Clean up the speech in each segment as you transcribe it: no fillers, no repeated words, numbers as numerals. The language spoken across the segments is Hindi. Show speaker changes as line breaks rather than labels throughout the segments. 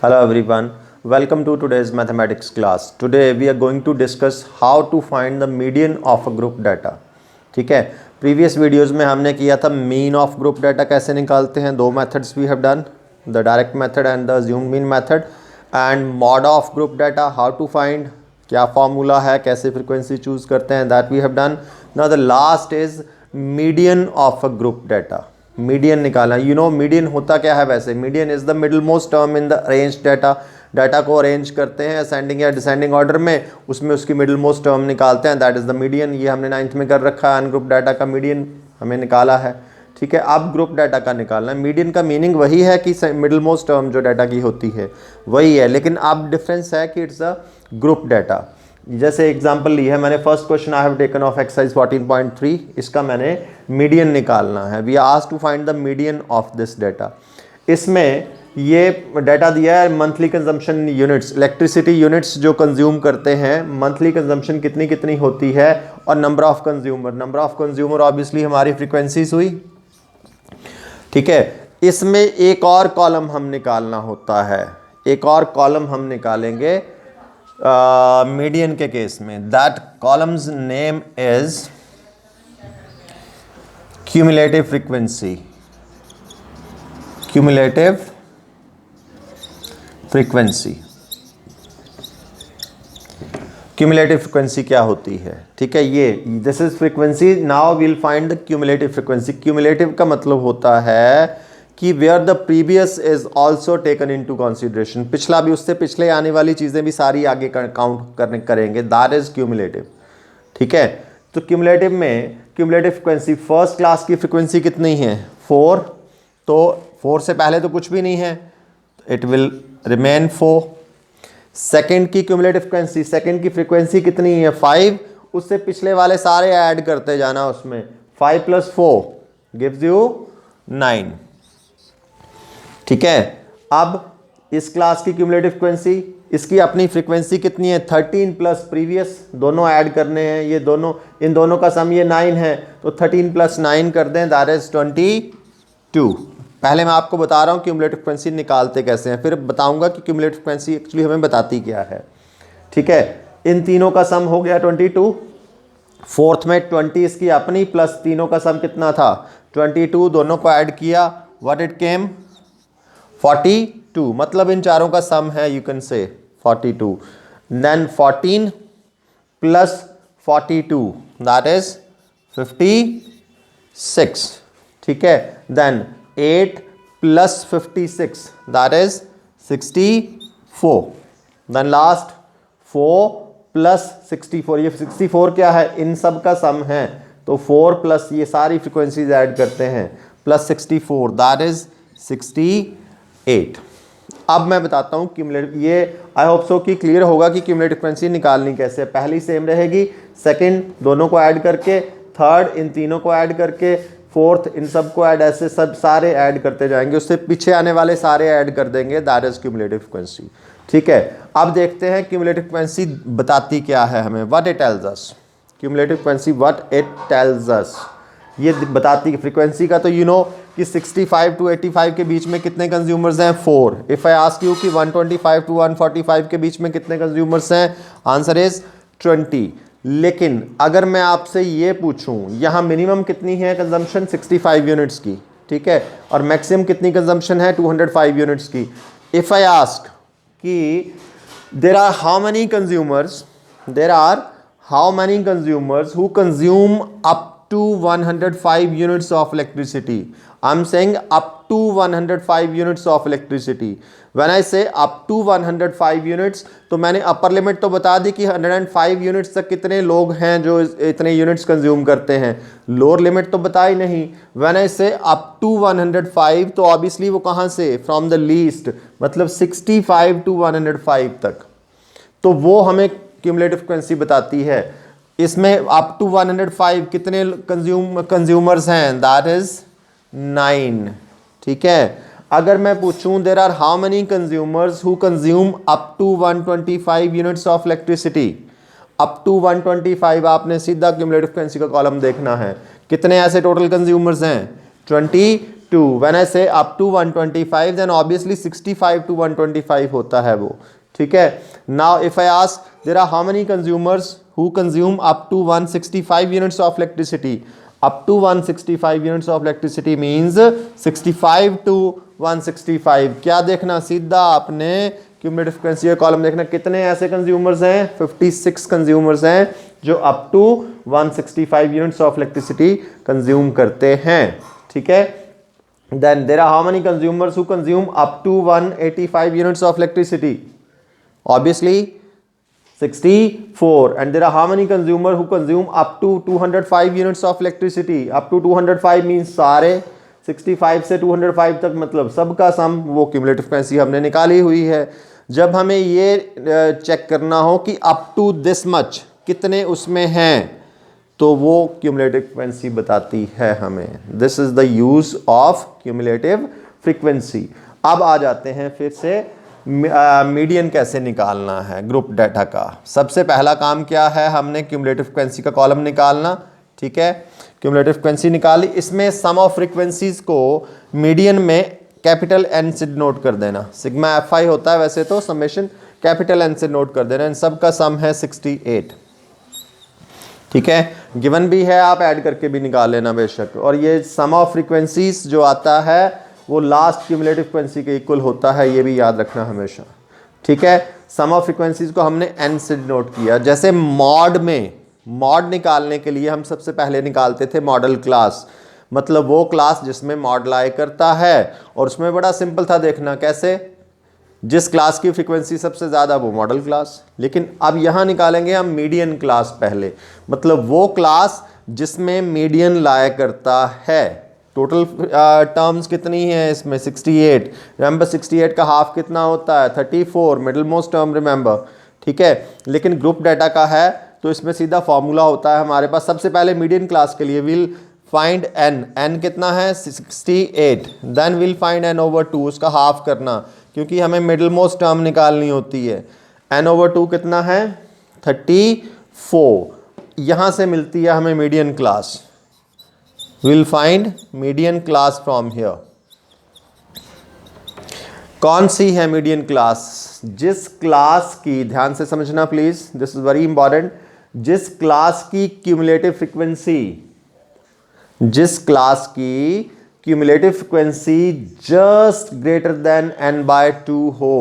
Hello everyone, welcome to today's mathematics class. Today we are going to discuss how to find the median of a group data. ठीक है, प्रीवियस वीडियोस में हमने किया था मीन ऑफ ग्रुप डाटा कैसे निकालते हैं. दो methods we have done, the direct method and the assumed mean method. And mode of group data, how to find, क्या फॉर्मूला है, कैसे फ्रीक्वेंसी चूज करते हैं, that we have done. Now the last is median of a group data. Median निकालना. यू नो मीडियन होता क्या है वैसे. Median is the middle most term in the arranged data. Data को अरेंज करते हैं असेंडिंग या डिसेंडिंग ऑर्डर में, उसमें उसकी मिडिल मोस्ट टर्म निकालते हैं, दैट इज द मीडियन. ये हमने 9th में कर रखा है. अनग्रुप डाटा का मीडियन हमें निकाला है. ठीक है, अब ग्रुप डाटा का निकालना है. मीडियन का मीनिंग वही है कि मिडिल मोस्ट टर्म जो डाटा की होती है वही है, लेकिन अब डिफरेंस है कि इट्स अ ग्रुप डाटा. जैसे एग्जांपल ली है मैंने, first question I have taken of exercise 14.3. इसका मैंने मीडियन निकालना है. We are asked to find the median of this data. इसमें ये डाटा दिया है monthly consumption units, electricity units जो कंज्यूम करते हैं, मंथली कंजम्पशन कितनी कितनी होती है, और number of consumer. Number of consumer obviously हमारी फ्रीक्वेंसीज हुई. ठीक है, इसमें एक और कॉलम हम निकालना होता है. एक और कॉलम हम निकालेंगे मीडियन के केस में. That columns name is cumulative frequency. Cumulative frequency. Cumulative frequency क्या होती है? ठीक है, ये this is frequency. Now we'll find the cumulative frequency. Cumulative का मतलब होता है कि where the previous is also taken into consideration. पिछला भी, उससे पिछले आने वाली चीज़ें भी सारी आगे काउंट करेंगे. That is cumulative. ठीक है, तो क्यूमुलेटिव में क्यूमुलेटिव फ्रीक्वेंसी, फर्स्ट क्लास की फ्रीक्वेंसी कितनी है? 4. तो 4 से पहले तो कुछ भी नहीं है, इट विल रिमेन 4. सेकेंड की क्यूमुलेटिव फ्रीक्वेंसी, सेकेंड की फ्रीक्वेंसी कितनी है? 5. उससे पिछले वाले सारे ऐड करते जाना उसमें. 5 + 4 गिव्स यू 9. ठीक है, अब इस क्लास की क्यूमुलेटिव फ्रीक्वेंसी, इसकी अपनी फ्रीक्वेंसी कितनी है? 13 + प्रीवियस, दोनों ऐड करने हैं. ये दोनों, इन दोनों का सम ये 9 है, तो 13 + 9 कर दें, दैट इज 22. पहले मैं आपको बता रहा हूँ क्यूमुलेटिव फ्रीक्वेंसी निकालते कैसे हैं, फिर बताऊंगा कि क्यूमुलेटिव फ्रीक्वेंसी एक्चुअली हमें बताती क्या है. ठीक है, इन तीनों का सम हो गया 22. फोर्थ में 20 इसकी अपनी, प्लस तीनों का सम कितना था? 22. दोनों को ऐड किया, व्हाट इट केम? 42. मतलब इन चारों का सम है, you can say 42. Then 14 + 42 that is 56. ठीक है, then 8 + 56 that is 64. Then last 4 + 64. ये 64 क्या है? इन सब का सम है, तो 4 + ये सारी फ्रीक्वेंसीज ऐड करते हैं, प्लस 64 दैट इज 68. अब मैं बताता हूँ क्यूमुलेटिव. ये आई होप सो कि क्लियर होगा कि क्यूमुलेटिव फ्रीक्वेंसी निकालनी कैसे है. पहली सेम रहेगी, सेकंड दोनों को ऐड करके, थर्ड इन तीनों को ऐड करके, फोर्थ इन सब को ऐड, ऐसे सब सारे ऐड करते जाएंगे, उससे पीछे आने वाले सारे ऐड कर देंगे, दैट इज क्यूमुलेटिव फ्रीक्वेंसी. ठीक है, अब देखते हैं क्यूमुलेटिव फ्रीक्वेंसी बताती क्या है हमें. What it tells us. Cumulative frequency what it tells us, ये बताती फ्रीक्वेंसी का. तो यू नो कि 65 to 85 के बीच में कितने कंज्यूमर्स हैं? 4. इफ आई आस्क यू कि 125 to 145 के बीच में कितने कंज्यूमर्स हैं? Answer is 20. लेकिन अगर मैं आपसे ये पूछूं, यहाँ मिनिमम कितनी है कंजम्पशन? 65 यूनिट्स की. ठीक है, और मैक्सिमम कितनी कंजम्पशन है? 205 यूनिट्स की. इफ आई आस्क कि there are how many consumers, there are how many consumers who consume up to 105 units of electricity. I'm saying up to 105 units of electricity. When I say up to 105 units, तो मैंने अपर लिमिट तो बता दी कि 105 यूनिट्स तक कितने लोग हैं जो इतने यूनिट्स कंज्यूम करते हैं. लोअर लिमिट तो बताई नहीं. When I say up to 105, तो ऑब्वियसली वो कहाँ से? फ्रॉम द लीस्ट, मतलब 65 to 105 तक. तो वो हमें क्यूमुलेटिव फ्रीक्वेंसी बताती है. इसमें अप टू 105 कितने कंज्यूमर्स हैं? That is 9. ठीक है, अगर मैं पूछूं there are how many consumers who consume up to 125 units of electricity. Up to 125 आपने सीधा क्यूमुलेटिव फ्रीक्वेंसी का कॉलम देखना है. कितने ऐसे टोटल कंज्यूमर्स हैं? 22. 2, when I say up to 125 then obviously 65 to 125 होता है वो, ठीक है। Now if I ask there are how many consumers who consume up to 165 units of electricity, up to 165 units of electricity means 65 to 165। क्या देखना, सीधा आपने क्यूमुलेटिव फ्रीक्वेंसी का कॉलम देखना, कितने ऐसे कंज्यूमर्स हैं, 56 कंज्यूमर्स हैं जो up to 165 units of electricity consume करते हैं, ठीक है। Then there are how many consumers who consume up to 185 units of electricity, obviously 64, and there are how many consumer who consume up to 205 units of electricity, up to 205 means सारे 65 से 205 तक, मतलब सबका सम, वो क्यूमुलेटिव फ्रीक्वेंसी हमने निकाली हुई है। जब हमें ये चेक करना हो कि अप टू दिस मच कितने उसमें हैं, तो वो क्यूमुलेटिव फ्रीक्वेंसी बताती है हमें। This is the use of cumulative frequency. अब आ जाते हैं फिर से मीडियन कैसे निकालना है ग्रुप डाटा का। सबसे पहला काम क्या है, हमने क्यूमुलेटिव फ्रीक्वेंसी का कॉलम निकालना, ठीक है। क्यूमुलेटिव फ्रीक्वेंसी निकाली, इसमें सम ऑफ फ्रीक्वेंसीज को मीडियन में कैपिटल एन से नोट कर देना, सिग्मा एफ आई होता है वैसे तो, समेशन कैपिटल एन से नोट कर देना। इन सब का सम है 68, ठीक है। गिवन भी है, आप ऐड करके भी निकाल लेना बेशक। और ये सम ऑफ फ्रीक्वेंसीज जो आता है वो लास्ट क्यूमुलेटिव फ्रीक्वेंसी के इक्वल होता है, ये भी याद रखना हमेशा, ठीक है। सम ऑफ फ्रीक्वेंसीज को हमने एन से नोट किया। जैसे मॉड में, मॉड निकालने के लिए हम सबसे पहले निकालते थे मॉडल क्लास, मतलब वो क्लास जिसमें मॉड लाई करता है, और उसमें बड़ा सिंपल था देखना कैसे, जिस क्लास की फ्रीक्वेंसी सबसे ज़्यादा वो मॉडल क्लास। लेकिन अब यहाँ निकालेंगे हम मीडियन क्लास पहले, मतलब वो क्लास जिसमें मीडियन लाया करता है। टोटल टर्म्स कितनी है इसमें, 68। रिमेंबर 68 का हाफ कितना होता है, 34, मिडिल मोस्ट टर्म रिमेंबर, ठीक है। लेकिन ग्रुप डाटा का है तो इसमें सीधा फॉर्मूला होता है हमारे पास। सबसे पहले मीडियन क्लास के लिए विल फाइंड एन, एन कितना है 68, then will find N over 2, उसका हाफ करना क्योंकि हमें मिडिल मोस्ट टर्म निकालनी होती है। एन ओवर 2 कितना है 34, यहाँ से मिलती है हमें median class. We'll find median class from here। कौन सी है मीडियन क्लास, जिस क्लास की, ध्यान से समझना please, this is very important, जिस क्लास की क्यूमुलेटिव फ्रीक्वेंसी, जिस क्लास की cumulative frequency just greater than n by 2 हो,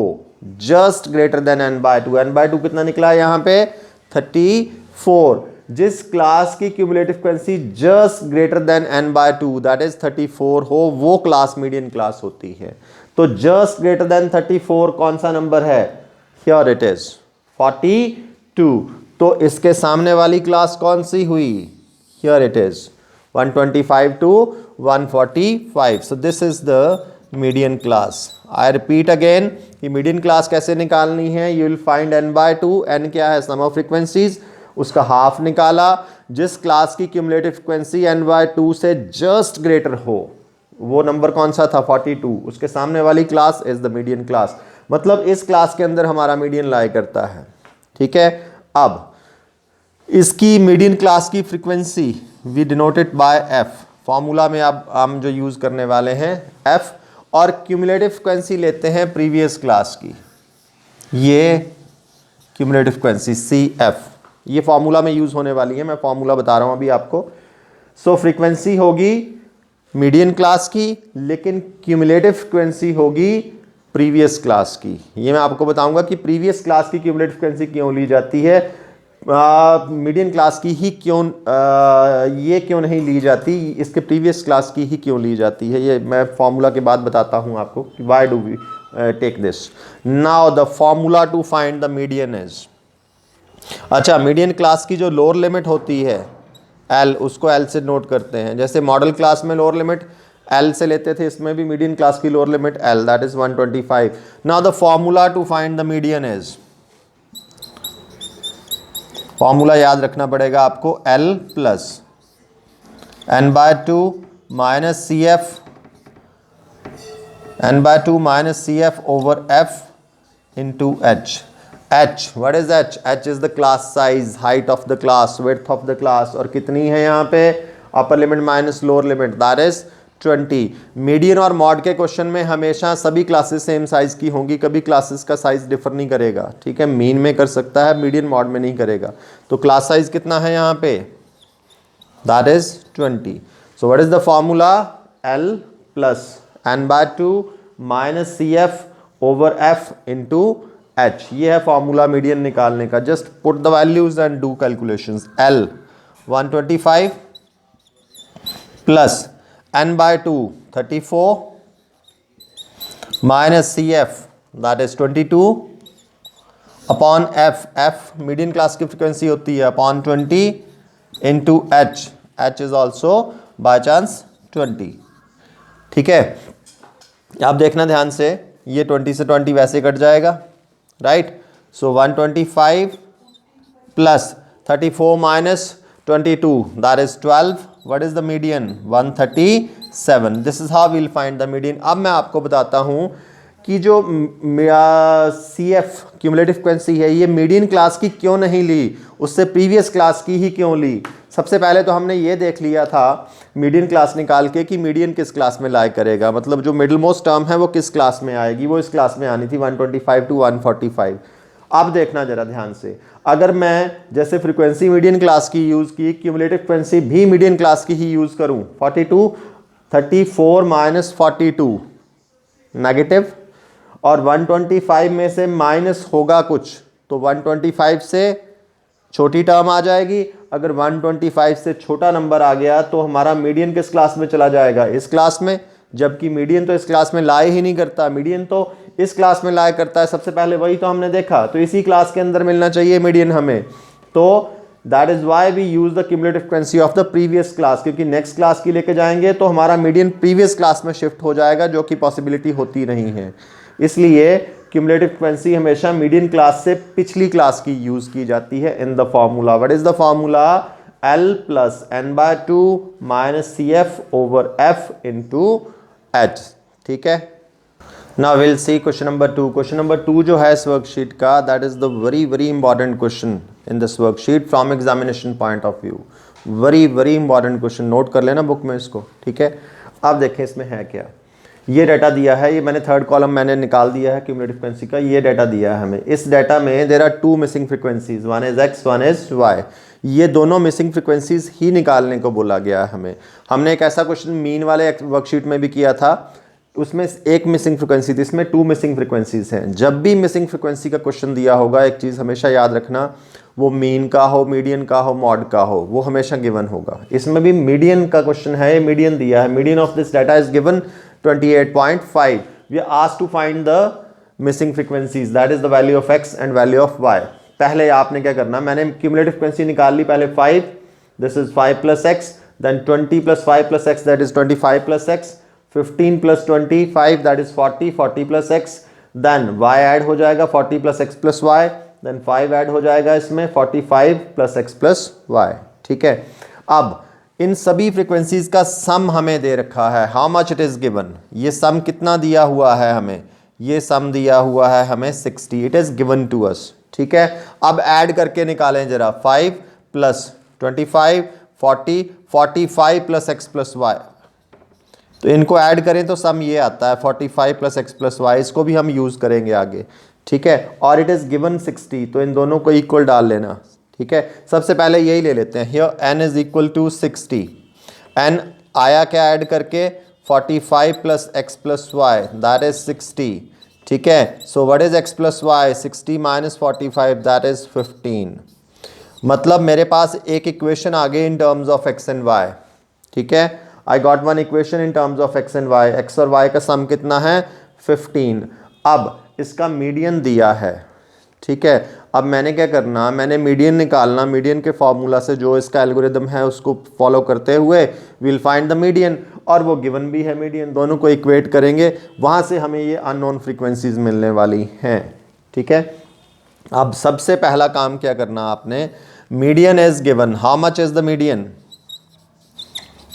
just greater than n by 2। n by 2 कितना निकला है यहाँ पे 34। जिस क्लास की cumulative frequency just greater than n by 2 that is 34 हो, वो क्लास मीडियन क्लास होती है। तो जस्ट ग्रेटर देन 34 कौन सा नंबर है, हियर इट इज 42। तो इसके सामने वाली क्लास कौन सी हुई, here it is 125 to 145। So this is the median class. I repeat again कि मीडियन क्लास कैसे निकालनी है, you will find n by 2, n क्या है सम ऑफ फ्रीक्वेंसीज, उसका हाफ निकाला। जिस क्लास की क्यूमुलेटिव फ्रीक्वेंसी n बाय 2 से जस्ट ग्रेटर हो, वो नंबर कौन सा था 42, उसके सामने वाली class is the median class. मतलब इस क्लास के अंदर हमारा मीडियन लाई करता है, ठीक है। अब इसकी मीडियन क्लास की frequency we denoted by f, formula में अब हम जो यूज करने वाले हैं f, और क्यूमुलेटिव फ्रीक्वेंसी लेते हैं प्रीवियस क्लास की, ये क्यूमुलेटिव फ्रीक्वेंसी CF, ये फॉर्मूला में यूज होने वाली है, मैं फॉर्मूला बता रहा हूं अभी आपको। सो फ्रीक्वेंसी होगी मीडियन क्लास की, लेकिन क्यूमुलेटिव फ्रीक्वेंसी होगी प्रीवियस क्लास की। ये मैं आपको बताऊंगा कि प्रीवियस क्लास की क्यूमुलेटिव फ्रीक्वेंसी क्यों ली जाती है, मीडियन क्लास की ही क्यों ये क्यों नहीं ली जाती, इसके प्रीवियस क्लास की ही क्यों ली जाती है, ये मैं फॉर्मूला के बाद बताता हूं आपको कि why do we take this. Now the formula to find the median is, अच्छा मीडियन क्लास की जो लोअर लिमिट होती है L, उसको L से नोट करते हैं। जैसे मॉडल क्लास में लोअर लिमिट L से लेते थे, इसमें भी मीडियन क्लास की lower limit L, that is 125। Now the formula to find the median is, formula याद रखना पड़ेगा आपको, L plus n by 2 minus CF, n by 2 minus CF over F into H। H, what is H? H is the class size, height of the class, width of the class, और कितनी है यहाँ पे upper limit minus lower limit, that is 20। Median और मॉड के क्वेश्चन में हमेशा सभी क्लासेस सेम साइज की होंगी, कभी क्लासेस का साइज डिफर नहीं करेगा, ठीक है। मीन में कर सकता है, मीडियन मॉड में नहीं करेगा। तो क्लास साइज कितना है यहाँ पे, that is 20। So what is the formula, L plus n/2 minus CF over F into H। ये है फॉर्मूला मीडियन निकालने का। Just put the values and do calculations. L 125 plus n/2 34 minus CF that is 22 upon F median class की फ्रीक्वेंसी होती है upon 20 into H is also by chance 20, ठीक है। आप देखना ध्यान से, ये 20 से 20 वैसे कट जाएगा, right. So 125 plus 34 minus 22 that is 12। What is the median, 137। This is how we'll find the median. अब मैं आपको बताता हूं कि जो CF क्यूमुलेटिव फ्रीक्वेंसी है, ये मीडियन क्लास की क्यों नहीं ली, उससे प्रीवियस क्लास की ही क्यों ली। सबसे पहले तो हमने ये देख लिया था मीडियन क्लास निकाल के कि मीडियन किस क्लास में लाई करेगा, मतलब जो मिडिल मोस्ट टर्म है वो किस क्लास में आएगी, वो इस क्लास में आनी थी 125 टू 145। अब देखना जरा ध्यान से, अगर मैं जैसे फ्रीक्वेंसी मीडियन क्लास की यूज़ की, क्यूमुलेटिव फ्रीक्वेंसी भी मीडियन क्लास की ही यूज़ करूँ, 42 34 माइनस 42 नेगेटिव, और 125 में से माइनस होगा कुछ तो 125 से छोटी टर्म आ जाएगी। अगर 125 से छोटा नंबर आ गया तो हमारा मीडियन किस क्लास में चला जाएगा, इस क्लास में, जबकि मीडियन तो इस क्लास में लाए ही नहीं करता, मीडियन तो इस क्लास में लाया करता है। सबसे पहले वही तो हमने देखा, तो इसी क्लास के अंदर मिलना चाहिए मीडियन हमें। तो that is why we use the cumulative frequency of the previous class, क्योंकि नेक्स्ट क्लास की लेके जाएंगे तो हमारा मीडियन प्रीवियस क्लास में शिफ्ट हो जाएगा, जो कि पॉसिबिलिटी होती नहीं है। इसलिए क्यूमुलेटिव फ्रीक्वेंसी हमेशा मीडियन क्लास से पिछली क्लास की यूज की जाती है in the formula. What is the formula, L plus n/2 minus CF over F into H, ठीक है। Now will see question number 2। Question number 2 जो है इस वर्कशीट का, that is the very very important question in this worksheet from examination point of view. Very very important question, note कर लेना बुक में इसको, ठीक है। अब देखें इसमें है क्या। ये डाटा दिया है, ये मैंने थर्ड कॉलम मैंने निकाल दिया है क्यूमुलेटिव फ्रीक्वेंसी का, ये डाटा दिया है हमें। इस डाटा में there are 2 missing frequencies, one is X, one is Y। ये दोनों मिसिंग फ्रीक्वेंसीज ही निकालने को बोला गया है हमें। हमने एक ऐसा क्वेश्चन मीन वाले वर्कशीट में भी किया था, उसमें एक मिसिंग फ्रीक्वेंसी थी, इसमें 2 मिसिंग फ्रीक्वेंसीज हैं। जब भी मिसिंग फ्रीक्वेंसी का क्वेश्चन दिया होगा, एक चीज़ हमेशा याद रखना, वो मीन का हो, मीडियन का हो, मॉड का हो, वो हमेशा गिवन होगा। इसमें भी मीडियन का क्वेश्चन है, मीडियन दिया है, median of this data is given 28.5। We are asked to find the missing frequencies, that is the value of X and value of Y। पहले आपने क्या करना, मैंने क्यूमुलेटिव फ्रीक्वेंसी निकाल ली पहले 5, this is 5 plus X, then 20 plus 5 plus X that is 25 plus X, 15 plus 25 that is 40, 40 plus X, then Y add हो जाएगा 40 plus X plus Y, then 5 add हो जाएगा इसमें 45 प्लस X प्लस Y, ठीक है। अब इन सभी फ्रीक्वेंसीज का सम हमें दे रखा है, how much it is given. ये सम कितना दिया हुआ है हमें, ये सम दिया हुआ है हमें 60, it is given to us, ठीक है। अब ऐड करके निकालें जरा, 5 plus 25 40, 45 plus X plus Y, तो इनको ऐड करें तो सम ये आता है 45 प्लस X प्लस Y। इसको भी हम यूज़ करेंगे आगे, ठीक है। और इट इज़ गिवन 60, तो इन दोनों को इक्वल डाल लेना, ठीक है। सबसे पहले यही ले लेते हैं, here n is equal to 60। n आया क्या ऐड करके, 45 plus X plus Y that is 60, ठीक है। So what is X plus Y, 60 minus 45 that is 15। मतलब मेरे पास एक इक्वेशन आ गई in terms of X and Y, ठीक है। I got one equation in terms of X and Y। X और Y का सम कितना है, 15। अब इसका मीडियन दिया है, ठीक है। अब मैंने क्या करना, मैंने मीडियन निकालना, मीडियन के फॉर्मूला से जो इसका एल्गोरिदम है उसको फॉलो करते हुए विल फाइंड द मीडियन, और वो गिवन भी है मीडियन, दोनों को इक्वेट करेंगे, वहाँ से हमें ये अननोन फ्रीक्वेंसीज मिलने वाली हैं, ठीक है। अब सबसे पहला काम क्या करना आपने, median is given, how much is the median,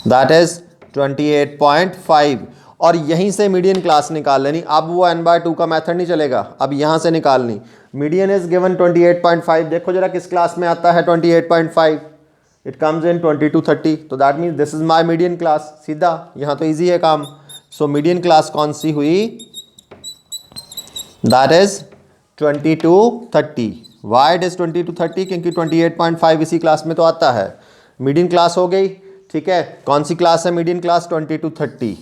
that is 28.5, और यहीं से मीडियन क्लास निकाल लेनी। अब वो n/2 का मेथड नहीं चलेगा, अब यहाँ से निकालनी। मीडियन इज गिवन 28.5, देखो जरा किस क्लास में आता है 28.5, इट कम्स इन 20 to 30, तो that means this is my median class. सीधा यहाँ तो ईजी है काम। सो मीडियन क्लास कौन सी हुई? That is 20 to 30। Why it is 20 to 30? क्योंकि 28.5 इसी क्लास में तो आता है। मीडियन क्लास हो गई, ठीक है। कौन सी क्लास है मीडियन क्लास? 20 to 30।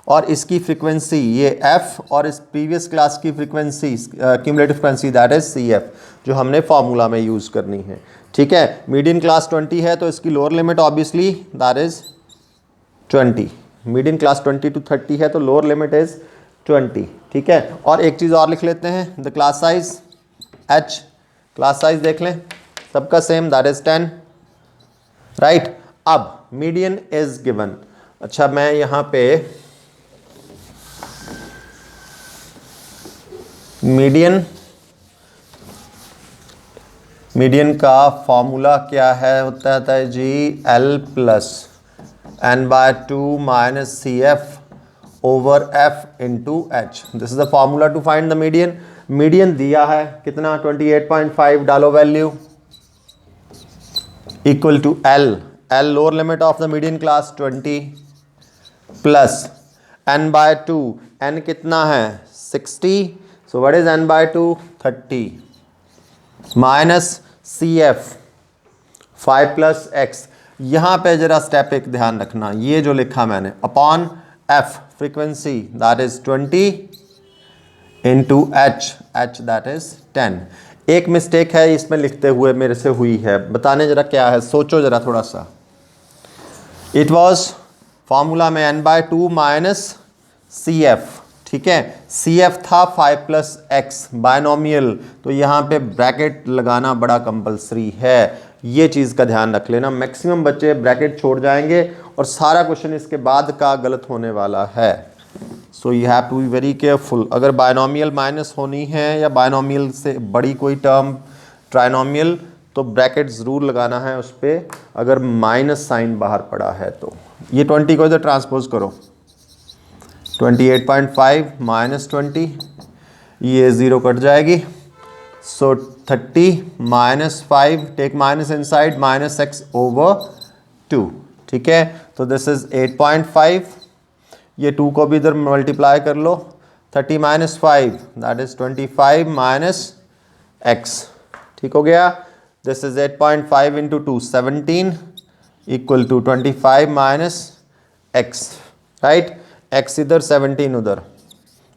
और इसकी फ्रीक्वेंसी ये f, और इस प्रीवियस क्लास की frequency cumulative frequency that is CF, जो हमने फार्मूला में यूज़ करनी है, ठीक है। मीडियन क्लास 20 है तो इसकी lower limit obviously that is 20। Median class 20 to 30 है तो लोअर लिमिट इज 20, ठीक है। और एक चीज़ और लिख लेते हैं, the class size h, class size देख लें सबका सेम, दैट इज 10, राइट। अब मीडियन इज गिवन। अच्छा, मैं यहाँ पे मीडियन का फॉर्मूला क्या है? होता है जी L plus n/2 minus CF over F into H। This is the formula to find the median. Median दिया है कितना? 28.5। डालो value equal to L lower limit of the median class 20 plus n/2, n कितना है? 60। So what is n/2? 30 minus CF 5 plus x। यहाँ पे जरा स्टेप एक ध्यान रखना, ये जो लिखा मैंने upon F frequency that is 20 into H that is 10। एक मिस्टेक है इसमें लिखते हुए मेरे से हुई है, बताने जरा क्या है, सोचो जरा थोड़ा सा। इट वॉज फॉर्मूला में n/2 माइनस CF, ठीक है। CF था 5 प्लस x बायनोमियल, तो यहाँ पे ब्रैकेट लगाना बड़ा कंपलसरी है, ये चीज़ का ध्यान रख लेना। मैक्सिमम बच्चे ब्रैकेट छोड़ जाएंगे और सारा क्वेश्चन इसके बाद का गलत होने वाला है। So you have to be very careful. अगर बायनोमियल माइनस होनी है या बायनोमियल से बड़ी कोई टर्म ट्राइनोमियल, तो ब्रैकेट ज़रूर लगाना है उस पर, अगर माइनस साइन बाहर पड़ा है तो। ये 20 को इधर ट्रांसपोज करो, 28.5 माइनस 20, ये 0 कट जाएगी। So 30 minus 5, take minus inside, minus x over 2, ठीक है। तो दिस इज 8.5, ये 2 को भी इधर मल्टीप्लाई कर लो, 30 minus 5 that is 25 minus x, ठीक हो गया। This is 8.5 into 2 17 equal to 25 minus x, right. x इधर 17 उधर,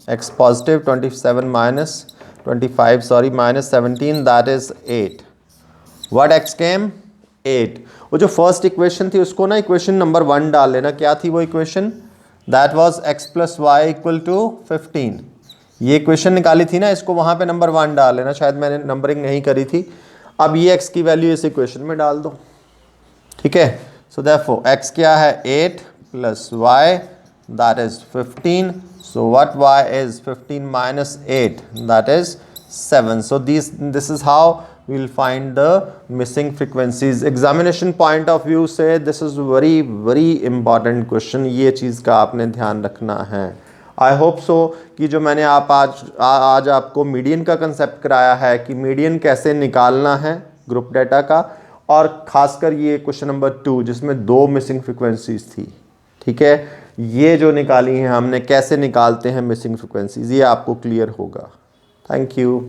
x positive, 27 minus 25 sorry minus 17 that is 8। What x came? 8। वो जो फर्स्ट इक्वेशन थी उसको ना इक्वेशन नंबर 1 डाल लेना। क्या थी वो equation? That was x plus y equal to 15। ये इक्वेशन निकाली थी ना, इसको वहाँ पे नंबर 1 डाल लेना, शायद मैंने नंबरिंग नहीं करी थी। अब ये x की वैल्यू इस इक्वेशन में डाल दो, ठीक है। सो देयरफॉर x क्या है? 8 plus y that is 15. So what y is 15 minus 8 that is 7. So this is how we will find the missing frequencies. Examination point of view से this is very important question, ये चीज़ का आपने ध्यान रखना है। I hope so कि जो मैंने आज आपको मीडियन का कंसेप्ट कराया है कि मीडियन कैसे निकालना है ग्रुप डेटा का, और ख़ासकर ये क्वेश्चन नंबर 2 जिसमें 2 मिसिंग फ्रिक्वेंसीज थी, ठीक है, ये जो निकाली हैं हमने, कैसे निकालते हैं मिसिंग फ्रिक्वेंसीज, ये आपको क्लियर होगा। Thank you.